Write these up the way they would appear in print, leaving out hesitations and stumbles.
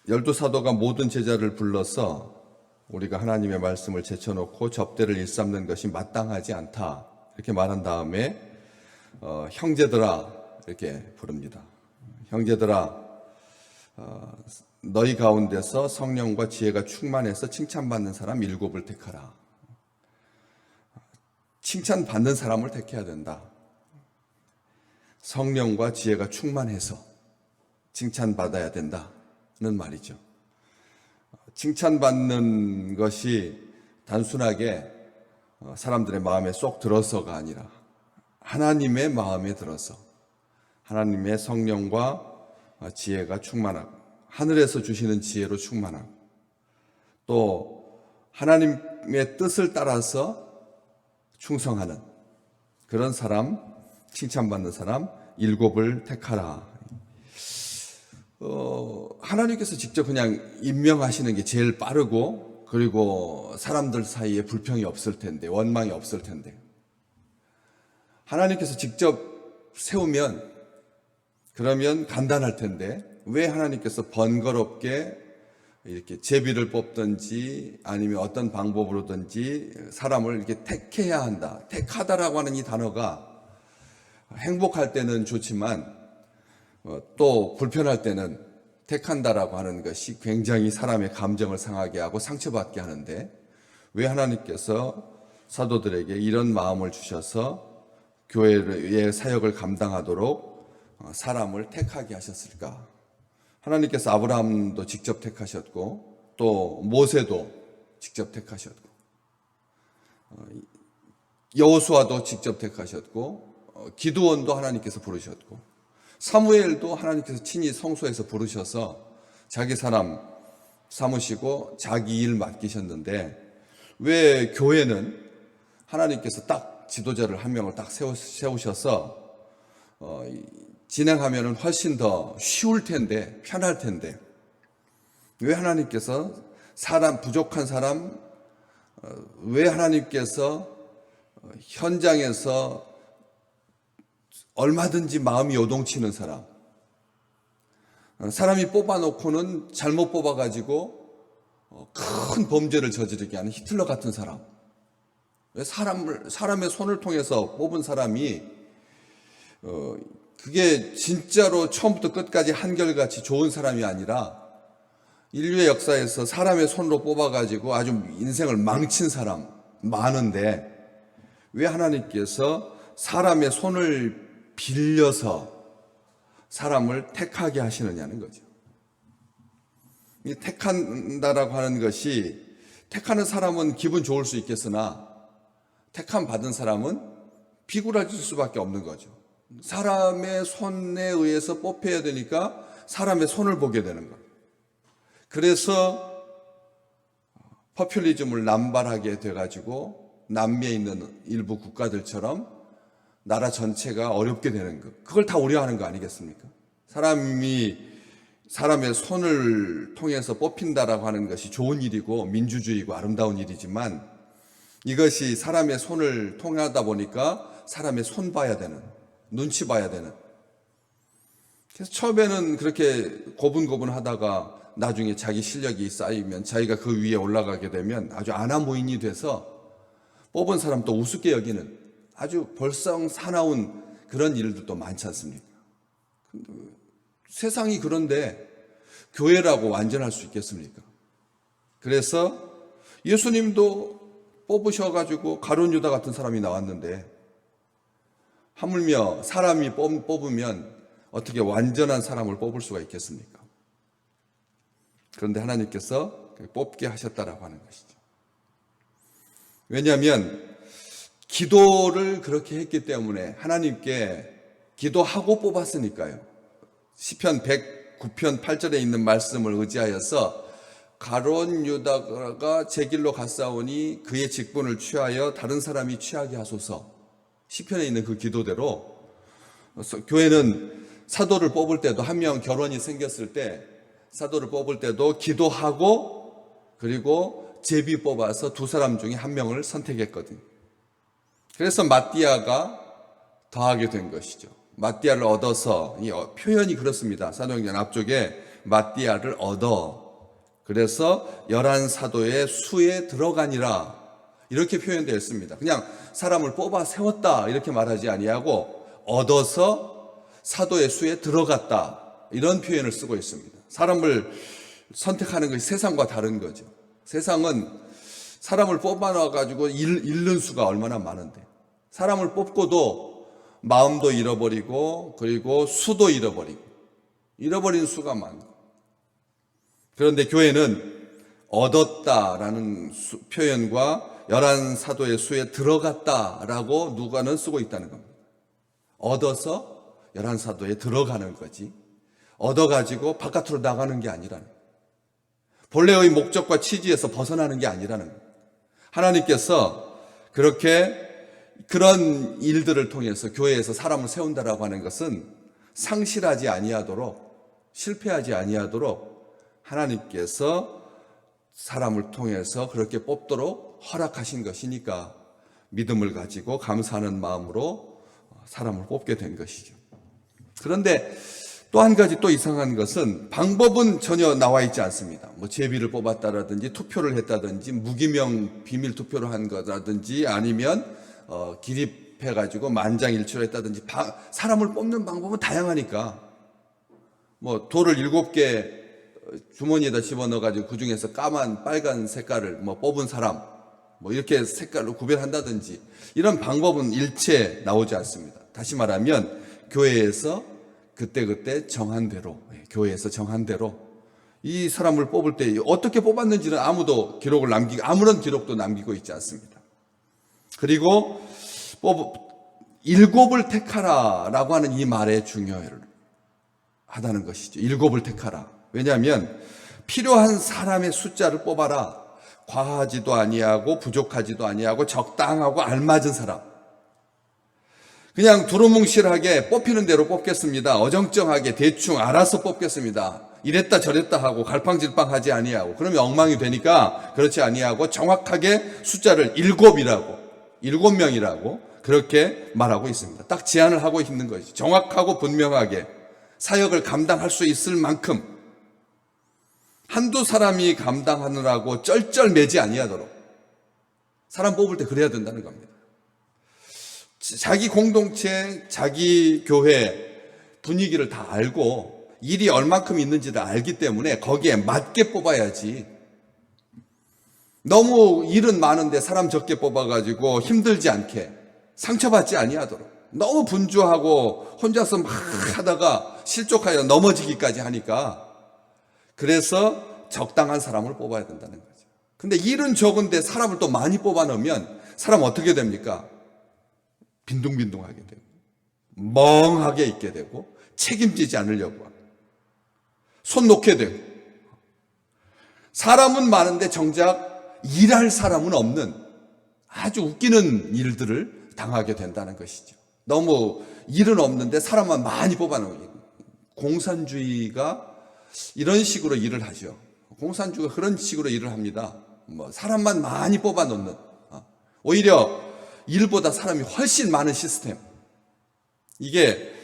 열두 사도가 모든 제자를 불러서 우리가 하나님의 말씀을 제쳐놓고 접대를 일삼는 것이 마땅하지 않다 이렇게 말한 다음에 형제들아 이렇게 부릅니다. 형제들아, 너희 가운데서 성령과 지혜가 충만해서 칭찬받는 사람 7을 택하라. 칭찬받는 사람을 택해야 된다. 성령과 지혜가 충만해서 칭찬받아야 된다는 말이죠. 칭찬받는 것이 단순하게 사람들의 마음에 쏙 들어서가 아니라 하나님의 마음에 들어서 하나님의 성령과 지혜가 충만하고 하늘에서 주시는 지혜로 충만하고 또 하나님의 뜻을 따라서 충성하는 그런 사람, 칭찬받는 사람 7을 택하라. 하나님께서 직접 그냥 임명하시는 게 제일 빠르고 그리고 사람들 사이에 불평이 없을 텐데 원망이 없을 텐데 하나님께서 직접 세우면 그러면 간단할 텐데 왜 하나님께서 번거롭게 이렇게 제비를 뽑든지 아니면 어떤 방법으로든지 사람을 이렇게 택해야 한다. 택하다라고 하는 이 단어가 행복할 때는 좋지만 또 불편할 때는 택한다라고 하는 것이 굉장히 사람의 감정을 상하게 하고 상처받게 하는데 왜 하나님께서 사도들에게 이런 마음을 주셔서 교회의 사역을 감당하도록 사람을 택하게 하셨을까? 하나님께서 아브라함도 직접 택하셨고 또 모세도 직접 택하셨고 여호수아도 직접 택하셨고 기드온도 하나님께서 부르셨고 사무엘도 하나님께서 친히 성소에서 부르셔서 자기 사람 삼으시고 자기 일 맡기셨는데 왜 교회는 하나님께서 딱 지도자를 한 명을 딱 세우셔서 진행하면 훨씬 더 쉬울 텐데 편할 텐데 왜 하나님께서 사람 부족한 사람 왜 하나님께서 현장에서 얼마든지 마음이 요동치는 사람이 뽑아놓고는 잘못 뽑아가지고 큰 범죄를 저지르게 하는 히틀러 같은 사람 사람의 손을 통해서 뽑은 사람이 그게 진짜로 처음부터 끝까지 한결같이 좋은 사람이 아니라 인류의 역사에서 사람의 손으로 뽑아가지고 아주 인생을 망친 사람 많은데 왜 하나님께서 사람의 손을 빌려서 사람을 택하게 하시느냐는 거죠. 이 택한다라고 하는 것이 택하는 사람은 기분 좋을 수 있겠으나 택함 받은 사람은 비굴해질 수밖에 없는 거죠. 사람의 손에 의해서 뽑혀야 되니까 사람의 손을 보게 되는 거예요. 그래서 포퓰리즘을 남발하게 돼가지고 남미에 있는 일부 국가들처럼 나라 전체가 어렵게 되는 것. 그걸 다 우려하는 거 아니겠습니까? 사람의 손을 통해서 뽑힌다라고 하는 것이 좋은 일이고 민주주의고 아름다운 일이지만 이것이 사람의 손을 통하다 보니까 사람의 손 봐야 되는, 눈치 봐야 되는. 그래서 처음에는 그렇게 고분고분 하다가 나중에 자기 실력이 쌓이면 자기가 그 위에 올라가게 되면 아주 아나무인이 돼서 뽑은 사람 또 우습게 여기는 아주 벌성사나운 그런 일들도 많지 않습니까? 세상이 그런데 교회라고 완전할 수 있겠습니까? 그래서 예수님도 뽑으셔가지고 가룟 유다 같은 사람이 나왔는데 하물며 사람이 뽑으면 어떻게 완전한 사람을 뽑을 수가 있겠습니까? 그런데 하나님께서 뽑게 하셨다라고 하는 것이죠. 왜냐하면 기도를 그렇게 했기 때문에 하나님께 기도하고 뽑았으니까요. 시편 109편 8절에 있는 말씀을 의지하여서 가룟 유다가 제 길로 갔사오니 그의 직분을 취하여 다른 사람이 취하게 하소서. 시편에 있는 그 기도대로 교회는 사도를 뽑을 때도 한 명 결혼이 생겼을 때 사도를 뽑을 때도 기도하고 그리고 제비 뽑아서 두 사람 중에 한 명을 선택했거든요. 그래서 마띠아가 더하게 된 것이죠. 마띠아를 얻어서 이 표현이 그렇습니다. 사도행전 앞쪽에 마띠아를 얻어. 그래서 11사도의 수에 들어가니라. 이렇게 표현되어 있습니다. 그냥 사람을 뽑아 세웠다 이렇게 말하지 아니하고 얻어서 사도의 수에 들어갔다. 이런 표현을 쓰고 있습니다. 사람을 선택하는 것이 세상과 다른 거죠. 세상은 사람을 뽑아놔가지고 잃는 수가 얼마나 많은데, 사람을 뽑고도 마음도 잃어버리고 그리고 수도 잃어버린 수가 많고. 그런데 교회는 얻었다라는 표현과 11사도의 수에 들어갔다라고 누가는 쓰고 있다는 겁니다. 얻어서 11사도에 들어가는 거지, 얻어가지고 바깥으로 나가는 게 아니라는 거예요. 본래의 목적과 취지에서 벗어나는 게 아니라는 거예요. 하나님께서 그런 일들을 통해서 교회에서 사람을 세운다라고 하는 것은 상실하지 아니하도록, 실패하지 아니하도록 하나님께서 사람을 통해서 그렇게 뽑도록 허락하신 것이니까 믿음을 가지고 감사하는 마음으로 사람을 뽑게 된 것이죠. 그런데 또 한 가지 또 이상한 것은 방법은 전혀 나와 있지 않습니다. 뭐 제비를 뽑았다라든지 투표를 했다든지 무기명 비밀 투표를 한 거라든지 아니면 기립해가지고 만장일치로 했다든지 사람을 뽑는 방법은 다양하니까 뭐 돌을 7개 주머니에다 집어넣어가지고 그 중에서 까만 빨간 색깔을 뭐 뽑은 사람 뭐 이렇게 색깔로 구별한다든지 이런 방법은 일체 나오지 않습니다. 다시 말하면 교회에서 그때 정한 대로, 교회에서 정한 대로 이 사람을 뽑을 때 어떻게 뽑았는지는 아무런 기록도 남기고 있지 않습니다. 그리고 7을 택하라라고 하는 이 말에 중요하다는 것이죠. 7을 택하라. 왜냐하면 필요한 사람의 숫자를 뽑아라. 과하지도 아니하고 부족하지도 아니하고 적당하고 알맞은 사람. 그냥 두루뭉실하게 뽑히는 대로 뽑겠습니다. 어정쩡하게 대충 알아서 뽑겠습니다. 이랬다 저랬다 하고 갈팡질팡하지 아니하고 그러면 엉망이 되니까 그렇지 아니하고 정확하게 숫자를 7명이라고 그렇게 말하고 있습니다. 딱 제안을 하고 있는 거죠. 정확하고 분명하게 사역을 감당할 수 있을 만큼 한두 사람이 감당하느라고 쩔쩔매지 아니하도록 사람 뽑을 때 그래야 된다는 겁니다. 자기 공동체, 자기 교회 분위기를 다 알고 일이 얼만큼 있는지를 알기 때문에 거기에 맞게 뽑아야지. 너무 일은 많은데 사람 적게 뽑아가지고 힘들지 않게 상처받지 아니하도록 너무 분주하고 혼자서 막 하다가 실족하여 넘어지기까지 하니까 그래서 적당한 사람을 뽑아야 된다는 거죠. 근데 일은 적은데 사람을 또 많이 뽑아 넣으면 사람 어떻게 됩니까? 빈둥빈둥하게 되고 멍하게 있게 되고 책임지지 않으려고 하고 손 놓게 되고 사람은 많은데 정작 일할 사람은 없는 아주 웃기는 일들을 당하게 된다는 것이죠. 너무 일은 없는데 사람만 많이 뽑아놓은 공산주의가 이런 식으로 일을 하죠. 공산주의가 그런 식으로 일을 합니다. 뭐 사람만 많이 뽑아놓는 오히려 일보다 사람이 훨씬 많은 시스템. 이게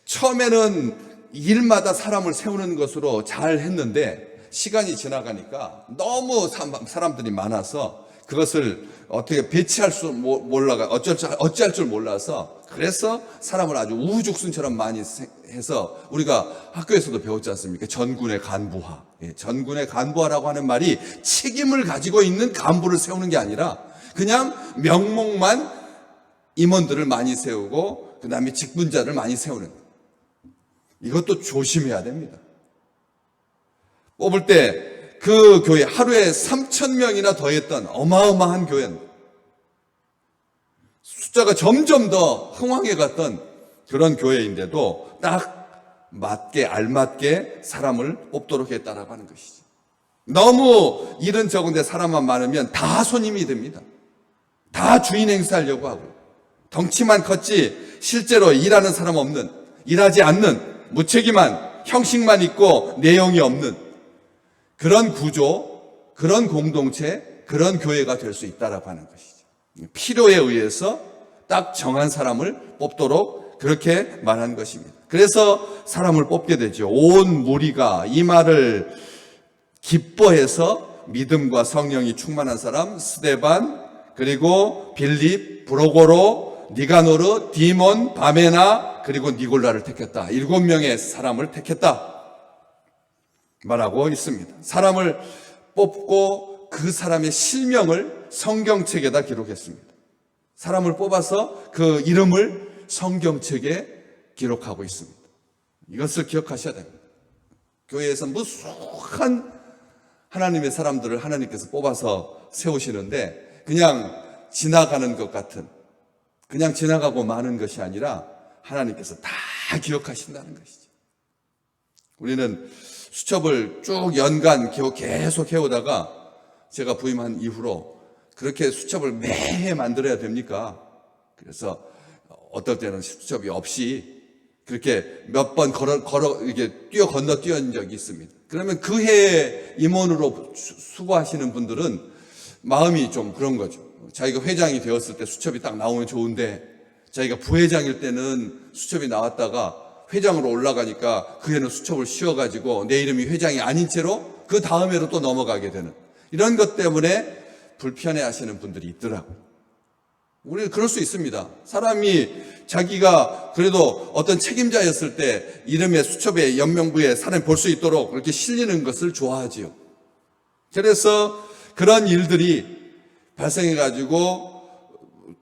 처음에는 일마다 사람을 세우는 것으로 잘 했는데 시간이 지나가니까 너무 사람들이 많아서 그것을 어떻게 배치할 줄 몰라가 어찌할 줄 몰라서 그래서 사람을 아주 우후죽순처럼 많이 해서 우리가 학교에서도 배웠지 않습니까? 전군의 간부화. 전군의 간부화라고 하는 말이 책임을 가지고 있는 간부를 세우는 게 아니라 그냥 명목만 임원들을 많이 세우고 그 다음에 직분자를 많이 세우는 이것도 조심해야 됩니다. 뽑을 때 그 교회 하루에 3,000명이나 더했던 어마어마한 교회인데 숫자가 점점 더 흥황해 갔던 그런 교회인데도 딱 맞게 알맞게 사람을 뽑도록 했다라고 하는 것이죠. 너무 일은 적은데 사람만 많으면 다 손님이 됩니다. 다 주인 행세하려고 하고 덩치만 컸지 실제로 일하는 사람 없는, 일하지 않는, 무책임한, 형식만 있고 내용이 없는 그런 구조, 그런 공동체, 그런 교회가 될 수 있다라고 하는 것이죠. 필요에 의해서 딱 정한 사람을 뽑도록 그렇게 말한 것입니다. 그래서 사람을 뽑게 되죠. 온 무리가 이 말을 기뻐해서 믿음과 성령이 충만한 사람 스데반, 그리고 빌립, 브로고로, 니가노르, 디몬, 바메나, 그리고 니골라를 택했다. 7명의 사람을 택했다 말하고 있습니다. 사람을 뽑고 그 사람의 실명을 성경책에다 기록했습니다. 사람을 뽑아서 그 이름을 성경책에 기록하고 있습니다. 이것을 기억하셔야 됩니다. 교회에서 무수한 하나님의 사람들을 하나님께서 뽑아서 세우시는데 그냥 지나가는 것 같은, 그냥 지나가고 마는 것이 아니라 하나님께서 다 기억하신다는 것이죠. 우리는 수첩을 쭉 연간 계속 해오다가 제가 부임한 이후로 그렇게 수첩을 매해 만들어야 됩니까? 그래서 어떨 때는 수첩이 없이 그렇게 몇 번 이게 건너뛰은 적이 있습니다. 그러면 그 해에 임원으로 수고하시는 분들은 마음이 좀 그런 거죠. 자기가 회장이 되었을 때 수첩이 딱 나오면 좋은데 자기가 부회장일 때는 수첩이 나왔다가 회장으로 올라가니까 그 해는 수첩을 씌워가지고 내 이름이 회장이 아닌 채로 그 다음 해로 또 넘어가게 되는 이런 것 때문에 불편해 하시는 분들이 있더라고요. 우리는 그럴 수 있습니다. 사람이 자기가 그래도 어떤 책임자였을 때 이름의 수첩에 연명부에 사람이 볼 수 있도록 그렇게 실리는 것을 좋아하지요. 그래서 그런 일들이 발생해가지고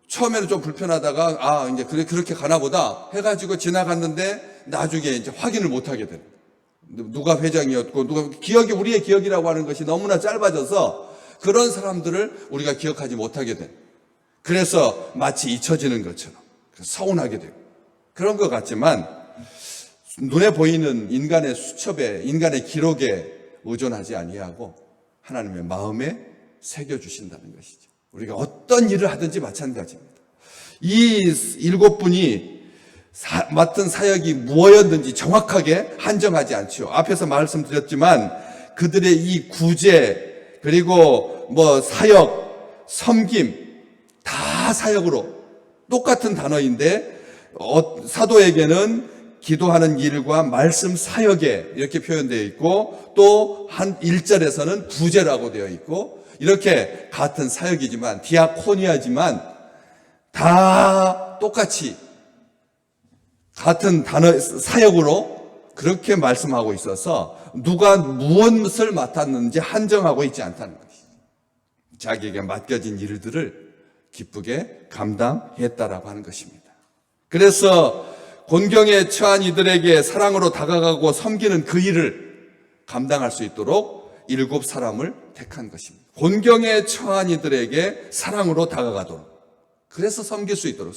처음에는 좀 불편하다가 이제 그렇게 가나 보다 해가지고 지나갔는데 나중에 이제 확인을 못 하게 되는, 누가 회장이었고 우리의 기억이라고 하는 것이 너무나 짧아져서 그런 사람들을 우리가 기억하지 못하게 된, 그래서 마치 잊혀지는 것처럼 서운하게 되고 그런 것 같지만 눈에 보이는 인간의 수첩에, 인간의 기록에 의존하지 아니하고 하나님의 마음에 새겨주신다는 것이죠. 우리가 어떤 일을 하든지 마찬가지입니다. 이 7분이 맡은 사역이 무엇이었는지 정확하게 한정하지 않죠. 앞에서 말씀드렸지만 그들의 이 구제, 그리고 사역, 섬김 다 사역으로 똑같은 단어인데 사도에게는 기도하는 일과 말씀 사역에 이렇게 표현되어 있고 또 한 1절에서는 구제라고 되어 있고 이렇게 같은 사역이지만 디아코니아지만 다 똑같이 같은 단어 사역으로 그렇게 말씀하고 있어서 누가 무엇을 맡았는지 한정하고 있지 않다는 것이죠. 자기에게 맡겨진 일들을 기쁘게 감당했다라고 하는 것입니다. 그래서 곤경에 처한 이들에게 사랑으로 다가가고 섬기는 그 일을 감당할 수 있도록 7 사람을 택한 것입니다. 곤경에 처한 이들에게 사랑으로 다가가도록, 그래서 섬길 수 있도록.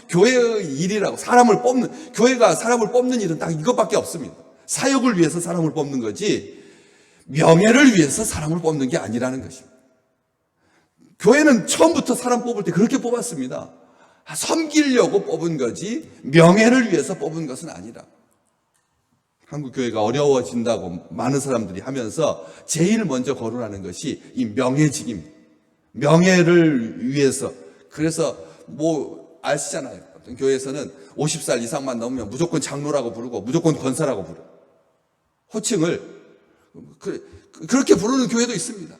교회의 일이라고 사람을 뽑는, 교회가 사람을 뽑는 일은 딱 이것밖에 없습니다. 사역을 위해서 사람을 뽑는 거지 명예를 위해서 사람을 뽑는 게 아니라는 것입니다. 교회는 처음부터 사람 뽑을 때 그렇게 뽑았습니다. 섬기려고 뽑은 거지 명예를 위해서 뽑은 것은 아니라. 한국 교회가 어려워진다고 많은 사람들이 하면서 제일 먼저 거론하는 것이 이 명예직입니다. 명예를 위해서. 그래서 아시잖아요. 어떤 교회에서는 50살 이상만 넘으면 무조건 장로라고 부르고 무조건 권사라고 부르고 호칭을 그렇게 부르는 교회도 있습니다.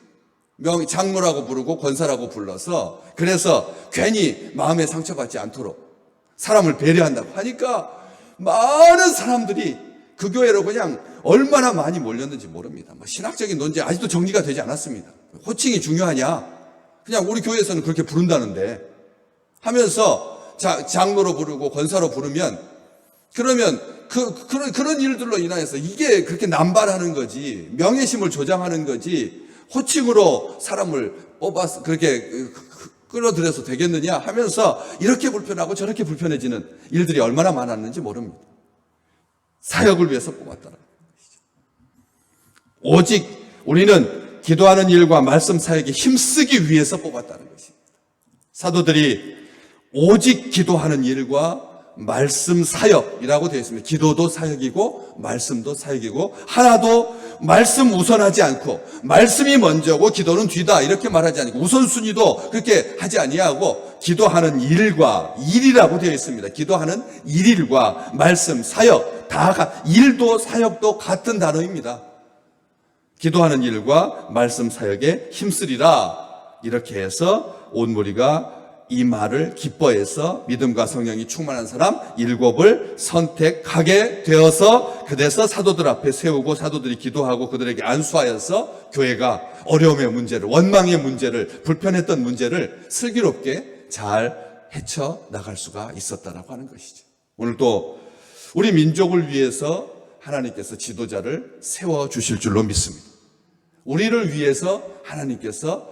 장로라고 부르고 권사라고 불러서, 그래서 괜히 마음에 상처받지 않도록 사람을 배려한다고 하니까 많은 사람들이 그 교회로 그냥 얼마나 많이 몰렸는지 모릅니다. 신학적인 논쟁 아직도 정리가 되지 않았습니다. 호칭이 중요하냐? 그냥 우리 교회에서는 그렇게 부른다는데 하면서 장로로 부르고 권사로 부르면 그러면 그런 일들로 인하여서 이게 그렇게 남발하는 거지, 명예심을 조장하는 거지, 호칭으로 사람을 뽑아서 그렇게 끌어들여서 되겠느냐 하면서 이렇게 불편하고 저렇게 불편해지는 일들이 얼마나 많았는지 모릅니다. 사역을 위해서 뽑았다는 것이죠. 오직 우리는 기도하는 일과 말씀 사역에 힘쓰기 위해서 뽑았다는 것입니다. 사도들이 오직 기도하는 일과 말씀 사역이라고 되어 있습니다. 기도도 사역이고 말씀도 사역이고, 하나도 말씀 우선하지 않고 말씀이 먼저고 기도는 뒤다 이렇게 말하지 않고 우선순위도 그렇게 하지 아니하고 기도하는 일과 일이라고 되어 있습니다. 기도하는 일과 말씀 사역 일도 사역도 같은 단어입니다. 기도하는 일과 말씀 사역에 힘쓰리라. 이렇게 해서 온 무리가 이 말을 기뻐해서 믿음과 성령이 충만한 사람 7을 선택하게 되어서 그래서 사도들 앞에 세우고 사도들이 기도하고 그들에게 안수하여서 교회가 어려움의 문제를, 원망의 문제를, 불편했던 문제를 슬기롭게 잘 헤쳐나갈 수가 있었다라고 하는 것이죠. 오늘도 우리 민족을 위해서 하나님께서 지도자를 세워주실 줄로 믿습니다. 우리를 위해서 하나님께서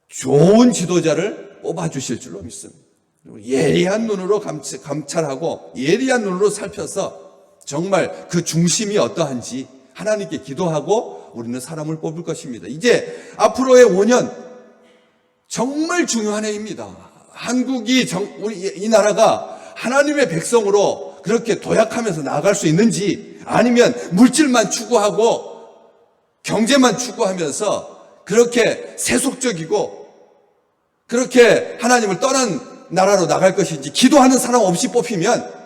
좋은 지도자를 뽑아주실 줄로 믿습니다. 예리한 눈으로 감찰하고 예리한 눈으로 살펴서 정말 그 중심이 어떠한지 하나님께 기도하고 우리는 사람을 뽑을 것입니다. 이제 앞으로의 5년 정말 중요한 해입니다. 한국이 우리 이 나라가 하나님의 백성으로 그렇게 도약하면서 나아갈 수 있는지 아니면 물질만 추구하고 경제만 추구하면서 그렇게 세속적이고 그렇게 하나님을 떠난 나라로 나갈 것인지 기도하는 사람 없이 뽑히면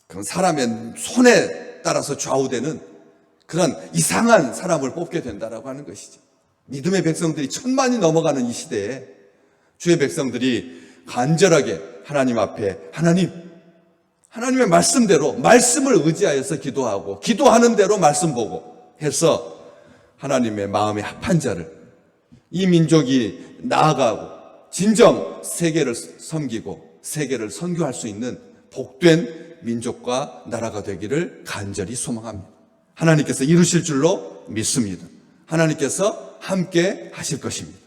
그건 사람의 손에 따라서 좌우되는 그런 이상한 사람을 뽑게 된다라고 하는 것이죠. 믿음의 백성들이 1000만이 넘어가는 이 시대에 주의 백성들이 간절하게 하나님 앞에 하나님의 말씀대로 말씀을 의지하여서 기도하고 기도하는 대로 말씀 보고 해서 하나님의 마음에 합한 자를 이 민족이 나아가고 진정 세계를 섬기고 세계를 선교할 수 있는 복된 민족과 나라가 되기를 간절히 소망합니다. 하나님께서 이루실 줄로 믿습니다. 하나님께서 함께 하실 것입니다.